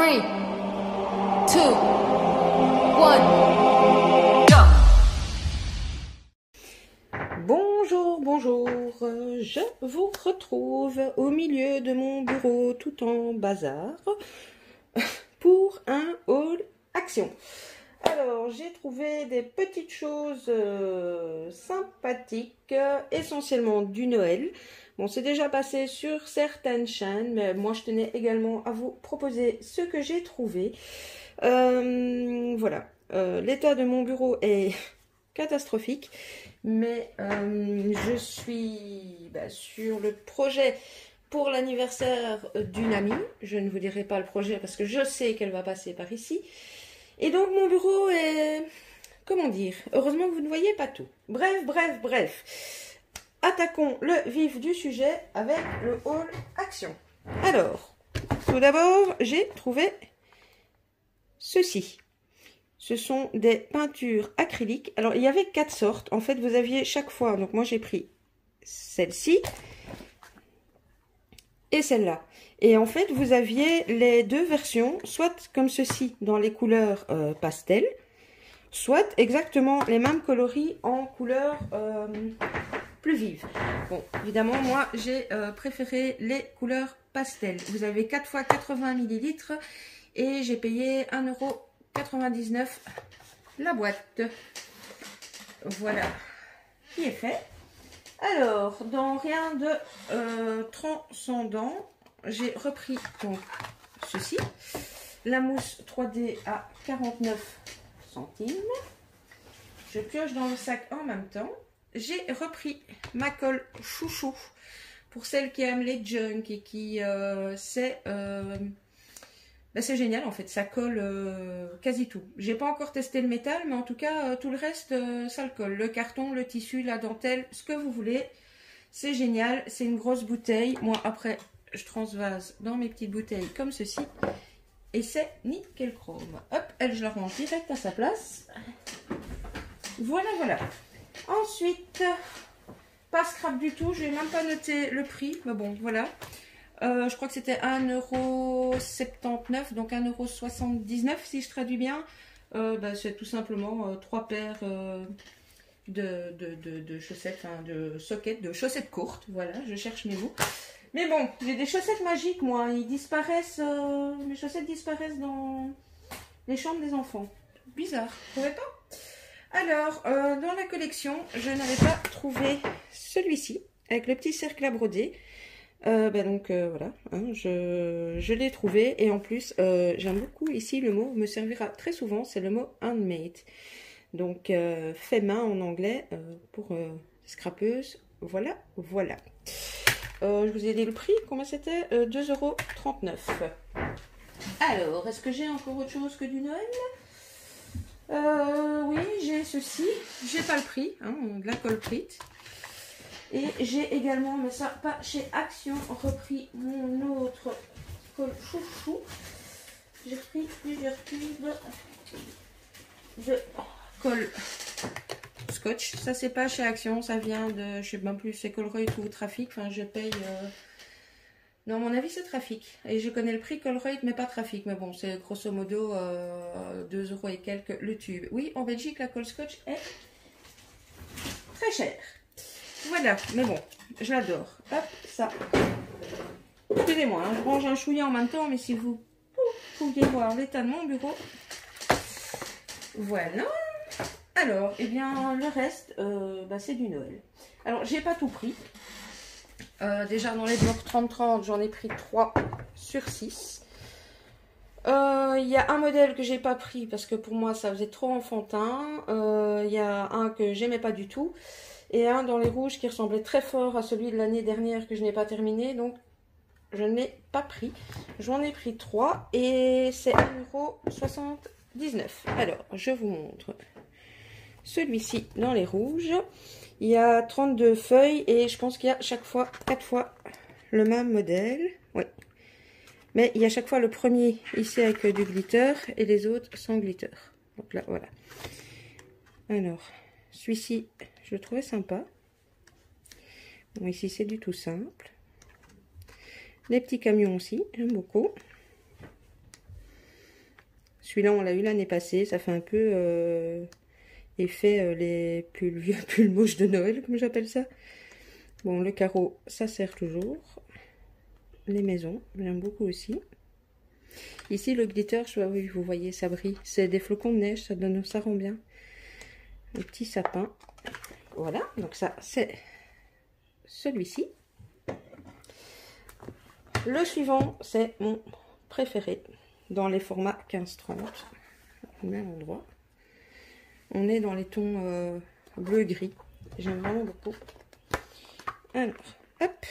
3, 2, 1, go! Bonjour, bonjour, je vous retrouve au milieu de mon bureau tout en bazar pour un haul action. Alors, j'ai trouvé des petites choses sympathiques, essentiellement du Noël. Bon, c'est déjà passé sur certaines chaînes, mais moi je tenais également à vous proposer ce que j'ai trouvé. Voilà, l'état de mon bureau est catastrophique, mais je suis sur le projet pour l'anniversaire d'une amie. Je ne vous dirai pas le projet parce que je sais qu'elle va passer par ici. Et donc mon bureau est, comment dire, heureusement que vous ne voyez pas tout. Bref. Attaquons le vif du sujet avec le haul action. Alors, tout d'abord, j'ai trouvé ceci. Ce sont des peintures acryliques. Alors, il y avait 4 sortes. En fait, vous aviez chaque fois, donc moi j'ai pris celle-ci et celle-là. Et en fait, vous aviez les deux versions, soit comme ceci dans les couleurs pastel, soit exactement les mêmes coloris en couleurs plus vives. Bon, évidemment, moi, j'ai préféré les couleurs pastel. Vous avez 4 fois 80 ml et j'ai payé 1,99 € la boîte. Voilà, qui est fait. Alors, dans rien de transcendant, j'ai repris donc ceci, la mousse 3D à 49 centimes. Je pioche dans le sac en même temps. J'ai repris ma colle chouchou pour celles qui aiment les junk et qui c'est génial en fait, ça colle quasi tout. J'ai pas encore testé le métal, mais en tout cas tout le reste ça le colle. Le carton, le tissu, la dentelle, ce que vous voulez, c'est génial. C'est une grosse bouteille. Moi après je transvase dans mes petites bouteilles comme ceci et c'est nickel chrome. Hop, elle je la range direct à sa place. Voilà. Ensuite, pas scrap du tout, je n'ai même pas noté le prix, mais bon voilà. Je crois que c'était 1,79 €, donc 1,79 € si je traduis bien. C'est tout simplement 3 paires de chaussettes, enfin de sockets, de chaussettes courtes. Voilà, je cherche mes mots. Mais bon, j'ai des chaussettes magiques moi, ils disparaissent, mes chaussettes disparaissent dans les chambres des enfants. Bizarre, vous trouvez pas? Alors, dans la collection, je n'avais pas trouvé celui-ci, avec le petit cercle à broder. Voilà, hein, je l'ai trouvé. Et en plus, j'aime beaucoup ici, le mot me servira très souvent, c'est le mot handmade. Donc, fait main en anglais pour scrapeuse. Voilà. Je vous ai dit le prix, combien c'était? 2,39 €. Alors, est-ce que j'ai encore autre chose que du Noël? Oui, j'ai ceci. J'ai pas le prix, hein, de la colle prite. Et j'ai également, mais ça pas chez Action, repris mon autre colle chouchou. J'ai pris plusieurs tubes de colle scotch. Ça c'est pas chez Action, ça vient de, je sais même plus, c'est Colruyt ou Trafic. Enfin, je paye. Non, à mon avis, c'est Trafic. Et je connais le prix Colruyt, mais pas Trafic. Mais bon, c'est grosso modo 2 € et quelques le tube. Oui, en Belgique, la colle scotch est très chère. Voilà, mais bon, je l'adore. Hop, ça. Excusez-moi, hein, je range un chouïa en même temps, mais si vous pouviez voir l'état de mon bureau. Voilà. Alors, eh bien, le reste, c'est du Noël. Alors, j'ai pas tout pris. Déjà, dans les blocs 30-30, j'en ai pris 3 sur 6. Il y a un modèle que j'ai pas pris parce que pour moi, ça faisait trop enfantin. Il y a un que j'aimais pas du tout. Et un dans les rouges qui ressemblait très fort à celui de l'année dernière que je n'ai pas terminé. Donc, je ne l'ai pas pris. J'en ai pris 3 et c'est 1,79 €. Alors, je vous montre celui-ci dans les rouges. Il y a 32 feuilles et je pense qu'il y a chaque fois 4 fois le même modèle. Oui. Mais il y a chaque fois le premier ici avec du glitter et les autres sans glitter. Donc là, voilà. Alors, celui-ci, je le trouvais sympa. Bon, ici, c'est du tout simple. Les petits camions aussi, j'aime beaucoup. Celui-là, on l'a eu l'année passée. Ça fait un peu effet les pulls vieux pulls moches de Noël, comme j'appelle ça. Bon, le carreau, ça sert toujours. Les maisons, j'aime beaucoup aussi. Ici, le glitter, oui, vous voyez, ça brille. C'est des flocons de neige, ça rend bien. Un petit sapin. Voilà, donc ça, c'est celui-ci. Le suivant, c'est mon préféré dans les formats 15-30. Au même endroit. On est dans les tons bleu-gris. J'aime vraiment beaucoup. Alors, hop.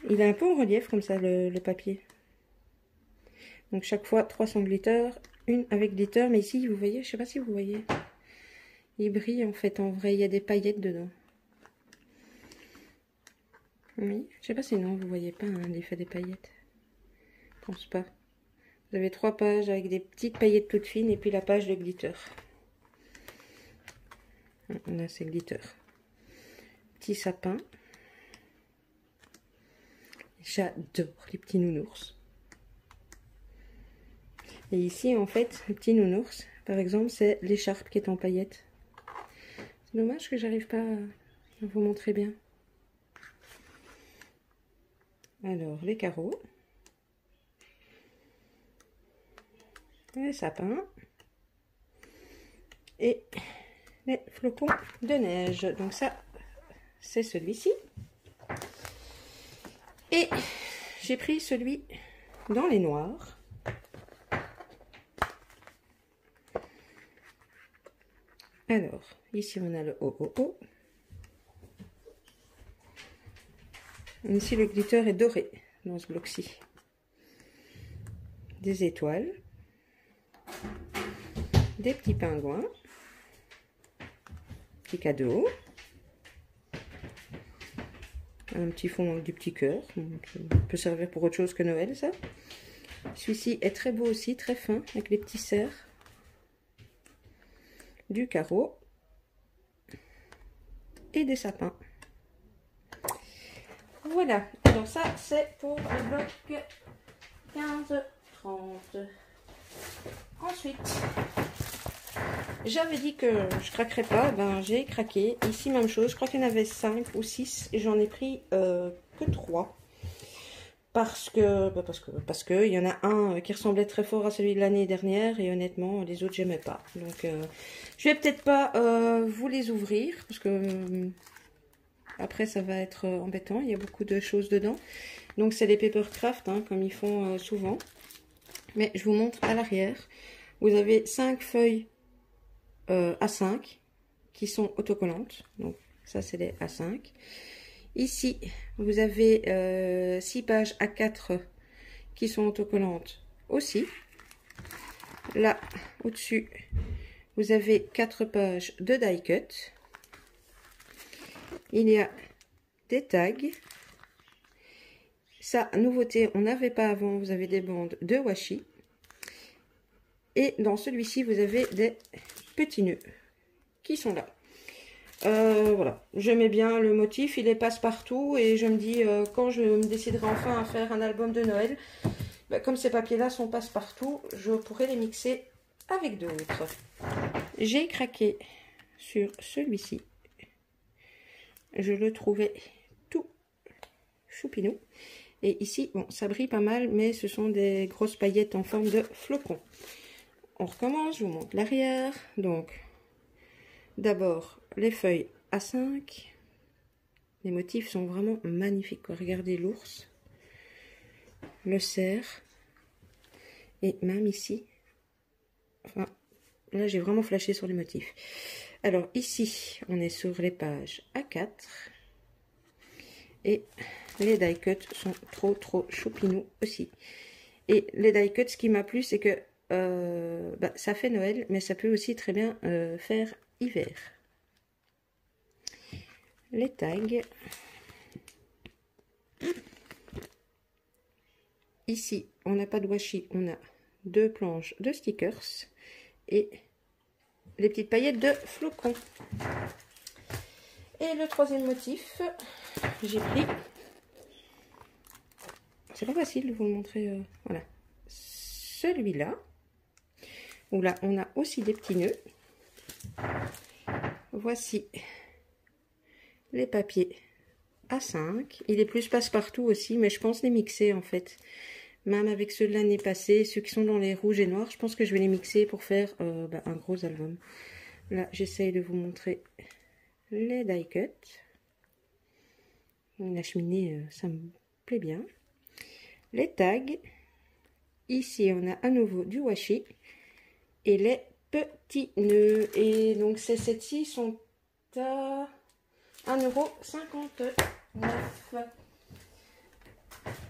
Il est un peu en relief comme ça, le papier. Donc chaque fois 300 glitter, une avec glitter. Mais ici, vous voyez, je sais pas si vous voyez. Il brille en fait, en vrai. Il y a des paillettes dedans. Oui, je sais pas si non, vous voyez pas hein, l'effet des paillettes. Je pense pas. Vous avez 3 pages avec des petites paillettes toutes fines et puis la page de glitter. Là, c'est glitter. Petit sapin. J'adore les petits nounours. Et ici, en fait, le petit nounours, par exemple, c'est l'écharpe qui est en paillettes. C'est dommage que j'arrive pas à vous montrer bien. Alors, les carreaux. Les sapins. Et les flocons de neige. Donc ça, c'est celui-ci. Et j'ai pris celui dans les noirs. Alors, ici on a le OOO. Ici le glitter est doré dans ce bloc-ci. Des étoiles. Des petits pingouins. Petit cadeau. Un petit fond avec du petit cœur. Ça peut servir pour autre chose que Noël, ça. Celui-ci est très beau aussi, très fin, avec les petits cerfs. Du carreau. Et des sapins. Voilà. Donc ça, c'est pour le bloc 15-30. Ensuite, j'avais dit que je craquerais pas, ben j'ai craqué. Ici, même chose, je crois qu'il y en avait 5 ou 6 et j'en ai pris que 3. Parce que il y en a un qui ressemblait très fort à celui de l'année dernière et honnêtement, les autres, j'aimais pas. Donc, je vais peut-être pas vous les ouvrir parce que après, ça va être embêtant. Il y a beaucoup de choses dedans. Donc, c'est des Papercraft, hein, comme ils font souvent. Mais je vous montre à l'arrière. Vous avez 5 feuilles A5 qui sont autocollantes. Donc ça c'est les A5. Ici vous avez 6 pages A4 qui sont autocollantes aussi. Là au dessus vous avez 4 pages de die cut. Il y a des tags. Ça, nouveauté, on n'avait pas avant, vous avez des bandes de washi. Et dans celui-ci, vous avez des petits nœuds qui sont là. Voilà, j'aimais bien le motif, il est passe-partout et je me dis, quand je me déciderai enfin à faire un album de Noël, bah, comme ces papiers-là sont passe-partout, je pourrais les mixer avec d'autres. J'ai craqué sur celui-ci. Je le trouvais tout choupinou. Et ici, bon, ça brille pas mal, mais ce sont des grosses paillettes en forme de flocons. On recommence, je vous montre l'arrière. Donc, d'abord, les feuilles A5. Les motifs sont vraiment magnifiques, quoi. Regardez l'ours, le cerf, et même ici. Enfin, là, j'ai vraiment flashé sur les motifs. Alors, ici, on est sur les pages A4. Et les die cuts sont trop choupinous aussi. Et les die cuts, ce qui m'a plu, c'est que ça fait Noël, mais ça peut aussi très bien faire hiver. Les tags. Ici, on n'a pas de washi, on a 2 planches de stickers et les petites paillettes de flocons. Et le troisième motif, j'ai pris, c'est pas facile de vous le montrer, voilà, celui-là. où là on a aussi des petits nœuds. Voici les papiers A5. Il est plus passe-partout aussi, mais je pense les mixer en fait. Même avec ceux de l'année passée, ceux qui sont dans les rouges et noirs, je pense que je vais les mixer pour faire un gros album. Là, j'essaye de vous montrer les die cut. La cheminée, ça me plaît bien. Les tags. Ici, on a à nouveau du washi. Et les petits nœuds. Et donc, ces sets-ci sont à 1,59 €.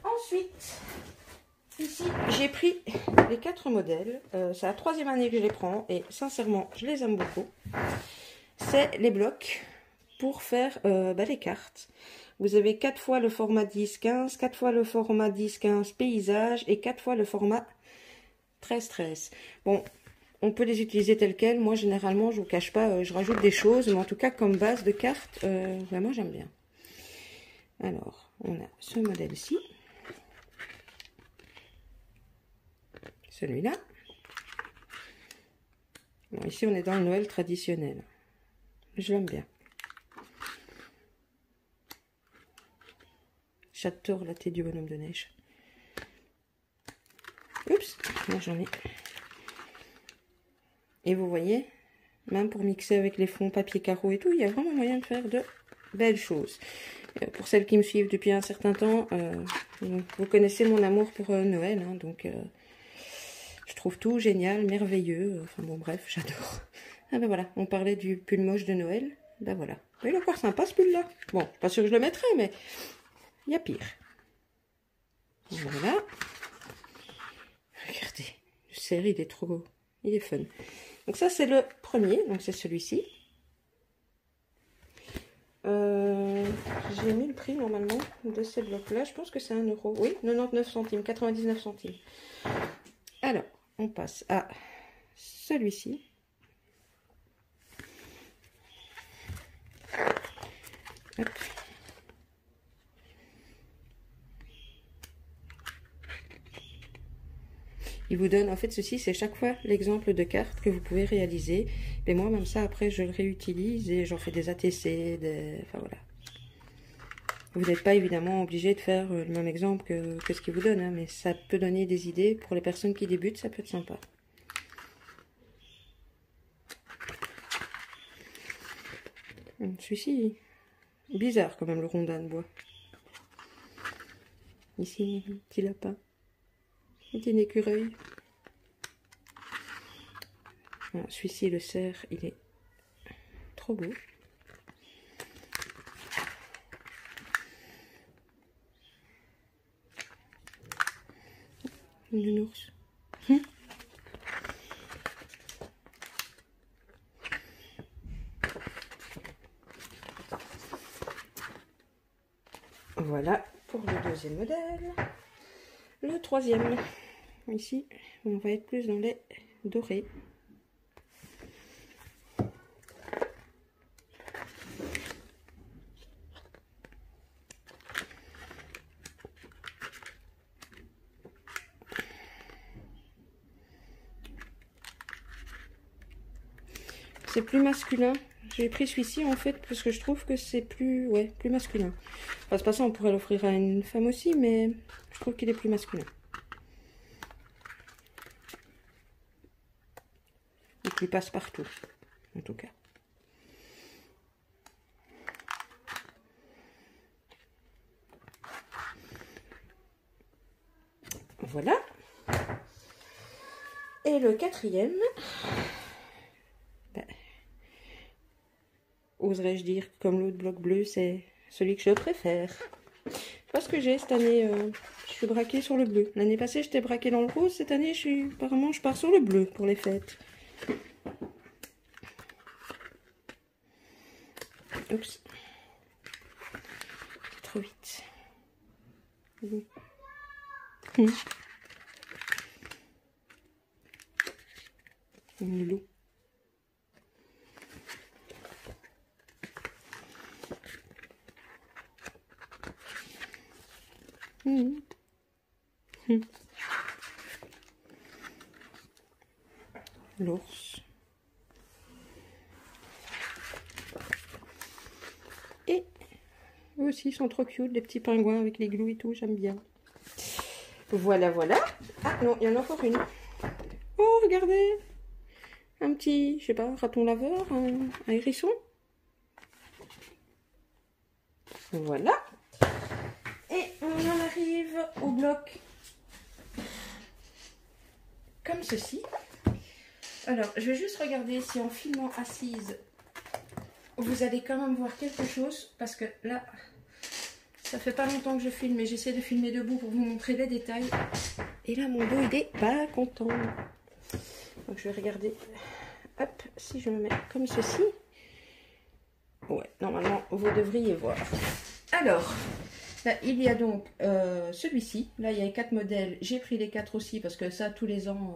Ensuite, ici, j'ai pris les 4 modèles. C'est la 3e année que je les prends. Et sincèrement, je les aime beaucoup. C'est les blocs pour faire les cartes. Vous avez 4 fois le format 10-15, 4 fois le format 10-15 paysage et 4 fois le format 13-13. Bon, on peut les utiliser tels quels. Moi, généralement, je vous cache pas, je rajoute des choses. Mais en tout cas, comme base de cartes, vraiment, j'aime bien. Alors, on a ce modèle-ci. Celui-là. Bon, ici, on est dans le Noël traditionnel. Je l'aime bien. J'adore la tête du bonhomme de neige. Oups, là j'en ai. Et vous voyez, même pour mixer avec les fonds papier carreau et tout, il y a vraiment moyen de faire de belles choses. Pour celles qui me suivent depuis un certain temps, vous connaissez mon amour pour Noël. Hein, donc, je trouve tout génial, merveilleux. Enfin bon, bref, j'adore. Ah ben voilà, on parlait du pull moche de Noël. Ben voilà. Il est encore sympa ce pull-là. Bon, pas sûr que je le mettrai, mais il y a pire. Voilà. Regardez, le serre, il est trop beau. Il est fun. Donc ça, c'est le premier. Donc c'est celui-ci. J'ai mis le prix normalement de ces blocs-là. Je pense que c'est 1 €. Oui, 99 centimes, 99 centimes. Alors, on passe à celui-ci. Hop. Il vous donne, en fait, ceci, c'est chaque fois l'exemple de carte que vous pouvez réaliser. Et moi, même ça, après, je le réutilise et j'en fais des ATC, enfin voilà. Vous n'êtes pas évidemment obligé de faire le même exemple que ce qu'il vous donne, hein, mais ça peut donner des idées. Pour les personnes qui débutent, ça peut être sympa. Celui-ci, bizarre quand même, le rondin de bois. Ici, un petit lapin. Un petit écureuil. Voilà, celui-ci, le cerf, il est trop beau. Une ours. Voilà pour le deuxième modèle. Le troisième. Ici, on va être plus dans les dorés. C'est plus masculin. J'ai pris celui-ci en fait parce que je trouve que c'est plus, plus masculin. Enfin, c'est pas ça, on pourrait l'offrir à une femme aussi, mais je trouve qu'il est plus masculin. Et qu'il passe partout, en tout cas. Voilà. Et le quatrième, oserais-je dire, comme l'autre bloc bleu, c'est celui que je préfère. Je sais pas ce que j'ai cette année, je suis braquée sur le bleu. L'année passée, j'étais braquée dans le rose. Cette année, apparemment, je pars sur le bleu pour les fêtes. Oups. Trop vite. Le loup. l'ours. Et eux aussi sont trop cute, les petits pingouins avec les glous et tout, j'aime bien. Voilà, voilà. Ah non, il y en a encore une. Oh, regardez. Un petit, je sais pas, raton laveur, un hérisson. Voilà. Et on en arrive au bloc comme ceci. Alors, je vais juste regarder si en filmant assise, vous allez quand même voir quelque chose. Parce que là, ça fait pas longtemps que je filme et j'essaie de filmer debout pour vous montrer les détails. Et là, mon dos, il est pas content. Donc, je vais regarder. Hop, si je me mets comme ceci. Ouais, normalement, vous devriez voir. Alors, là, il y a donc celui-ci. Là, il y a 4 modèles. J'ai pris les 4 aussi parce que ça, tous les ans,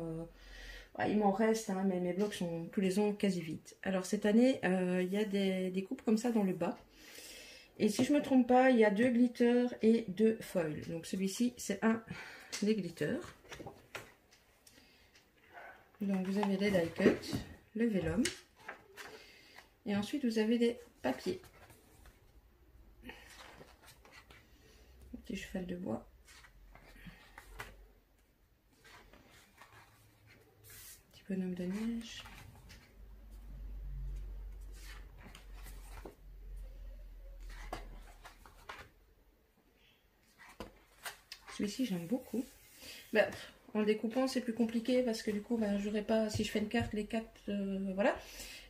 il m'en reste, hein, mais mes blocs sont tous les ans quasi vides. Alors, cette année, il y a des coupes comme ça dans le bas. Et si je ne me trompe pas, il y a 2 glitters et 2 foils. Donc, celui-ci, c'est un des glitters. Donc, vous avez les die cut, le vélum. Et ensuite, vous avez des papiers. Petit cheval de bois. Petit bonhomme de neige. Celui-ci, j'aime beaucoup. Bah, en le découpant, c'est plus compliqué parce que du coup, bah, j'aurais pas, si je fais une carte, les 4, voilà.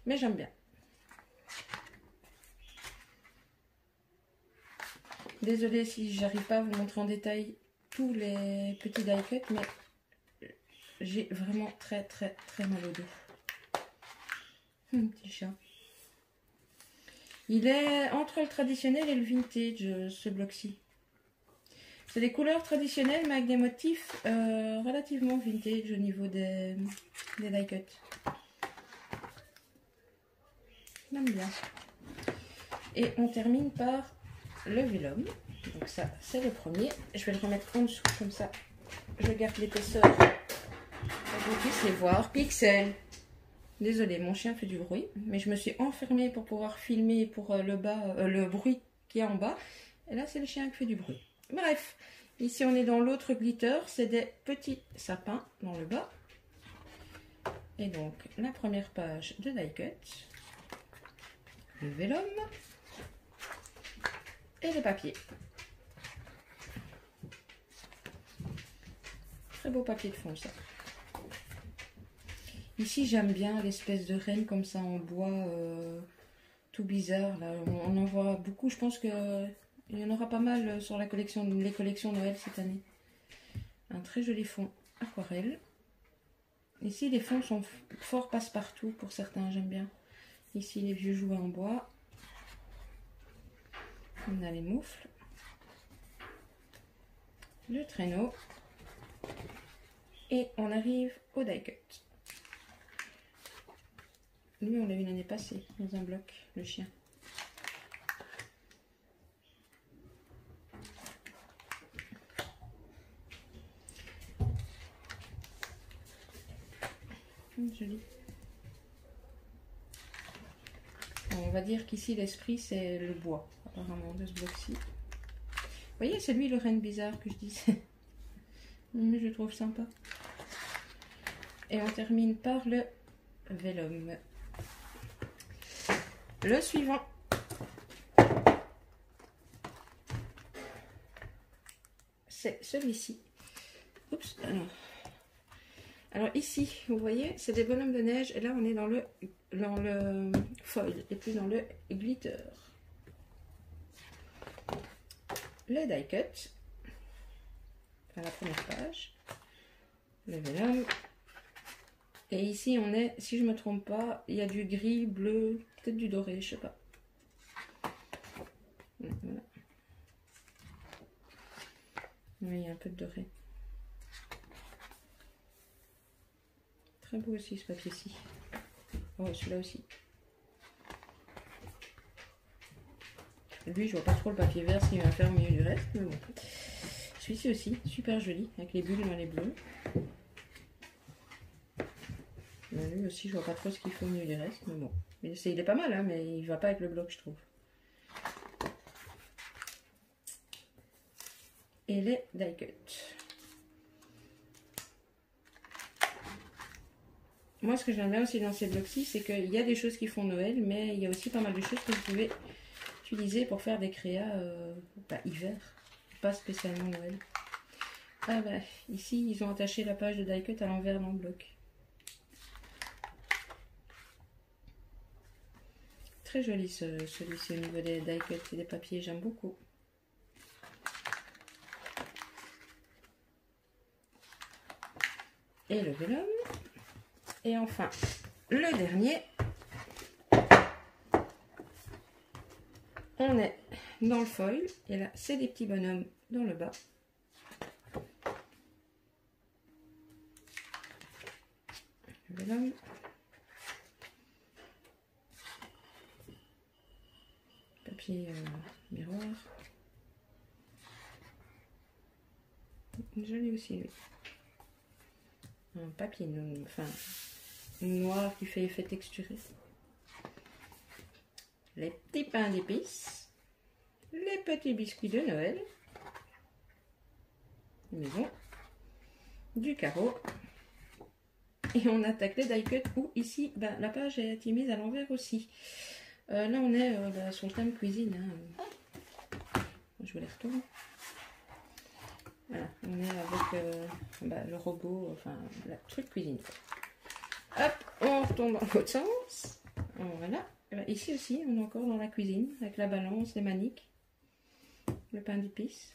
Mais j'aime bien. Désolée si j'arrive pas à vous montrer en détail tous les petits die cut, mais j'ai vraiment très mal au dos. Petit chat. Il est entre le traditionnel et le vintage, ce bloc-ci. C'est des couleurs traditionnelles, mais avec des motifs relativement vintage au niveau des die cut. J'aime bien. Et on termine par le vélum. Donc ça, c'est le premier. Je vais le remettre en dessous, comme ça. Je garde l'épaisseur pour que vous puissiez voir. Pixel. Désolée, mon chien fait du bruit. Mais je me suis enfermée pour pouvoir filmer pour le bas, le bruit qu'il y a en bas. Et là, c'est le chien qui fait du bruit. Bref, ici on est dans l'autre glitter. C'est des petits sapins dans le bas. Et donc, la première page de die cut. Le vélum. Et les papiers. Très beau papier de fond, ça. Ici, j'aime bien l'espèce de reine comme ça en bois, tout bizarre. Là. On en voit beaucoup. Je pense qu'il y en aura pas mal sur la collection, les collections Noël cette année. Un très joli fond aquarelle. Ici, les fonds sont fort passe-partout pour certains, j'aime bien. Ici, les vieux jouets en bois. On a les moufles, le traîneau et on arrive au die cut. Lui, on l'a vu l'année passée dans un bloc, le chien. Joli. On va dire qu'ici l'esprit c'est le bois apparemment de ce bloc-ci. Vous voyez, c'est lui le renne bizarre que je disais. Mais je le trouve sympa. Et on termine par le vélum. Le suivant. C'est celui-ci. Oups, alors ici, vous voyez, c'est des bonhommes de neige. Et là, on est dans le foil et plus dans le glitter. Le die cut. Enfin, la première page. Le vélum. Et ici, on est, si je ne me trompe pas, il y a du gris, bleu, peut-être du doré, je sais pas. Voilà. Oui, il y a un peu de doré. Très beau aussi ce papier-ci. Oh, celui-là aussi. Lui, je vois pas trop le papier vert s'il va faire au milieu du reste, mais bon. Celui-ci aussi, super joli, avec les bulles dans les bleus. lui aussi, je vois pas trop ce qu'il faut mieux du reste, mais bon. Mais il est pas mal, hein, mais il va pas avec le bloc, je trouve. Et les die cut. Moi, ce que j'aime bien aussi dans ces blocs-ci, c'est qu'il y a des choses qui font Noël, mais il y a aussi pas mal de choses que vous pouvez utiliser pour faire des créas hiver, pas spécialement Noël. Ah bah, ici, ils ont attaché la page de die cut à l'envers dans le bloc. Très joli celui-ci au niveau des die cut et des papiers, j'aime beaucoup. Et le vélum. Et enfin, le dernier. On est dans le foil. Et là, c'est des petits bonhommes dans le bas. Le vélum. Papier miroir. Joli aussi, lui. Un papier noir qui fait effet texturé. Les petits pains d'épices. Les petits biscuits de Noël. Maison. Du carreau. Et on attaque les die cut où ici, la page est mise à l'envers aussi. Là, on est sur le thème cuisine. Hein. Je vous les retourne. Voilà, on est avec le robot, enfin, le truc cuisine. Hop, on retourne dans l'autre sens. Voilà. Ici aussi, on est encore dans la cuisine, avec la balance, les maniques, le pain d'épices.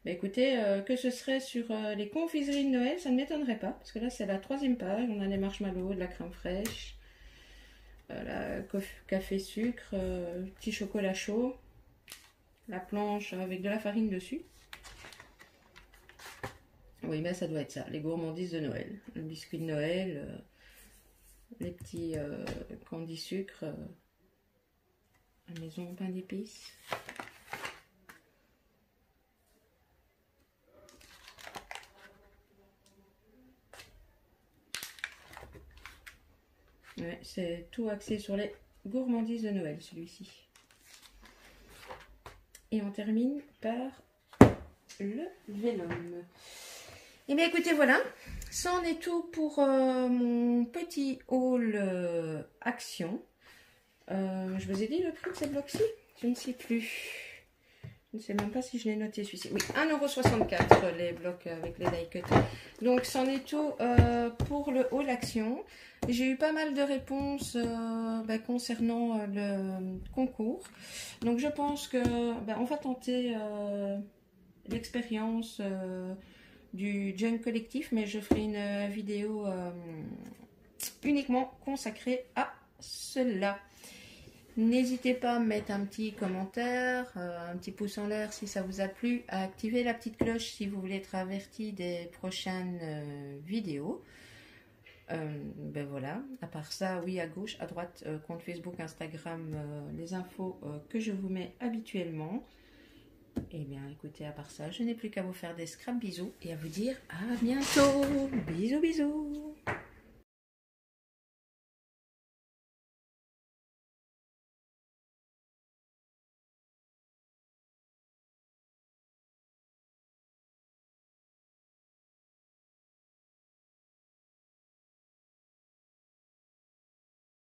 Écoutez, que ce serait sur les confiseries de Noël, ça ne m'étonnerait pas. Parce que là, c'est la 3e page. On a des marshmallows, de la crème fraîche, café sucre, petit chocolat chaud. La planche avec de la farine dessus. Oui, mais ça doit être ça. Les gourmandises de Noël. Le biscuit de Noël. Les petits candy sucre. La maison pain d'épices. Ouais, c'est tout axé sur les gourmandises de Noël, celui-ci. Et on termine par le vélum. Et bien écoutez, voilà, c'en est tout pour mon petit haul action. Je vous ai dit le prix de ces blocs-ci? Je ne sais plus. Je ne sais même pas si je l'ai noté celui-ci. Oui, 1,64 € les blocs avec les die cut. Donc c'en est tout pour le haul action. J'ai eu pas mal de réponses concernant le concours. Donc je pense que on va tenter l'expérience du Junk Collectif, mais je ferai une vidéo uniquement consacrée à cela. N'hésitez pas à mettre un petit commentaire, un petit pouce en l'air si ça vous a plu, à activer la petite cloche si vous voulez être averti des prochaines vidéos. Voilà, à part ça, oui, à gauche, à droite, compte Facebook, Instagram, les infos que je vous mets habituellement. Et bien écoutez, à part ça, je n'ai plus qu'à vous faire des scrap bisous et à vous dire à bientôt. Bisous bisous.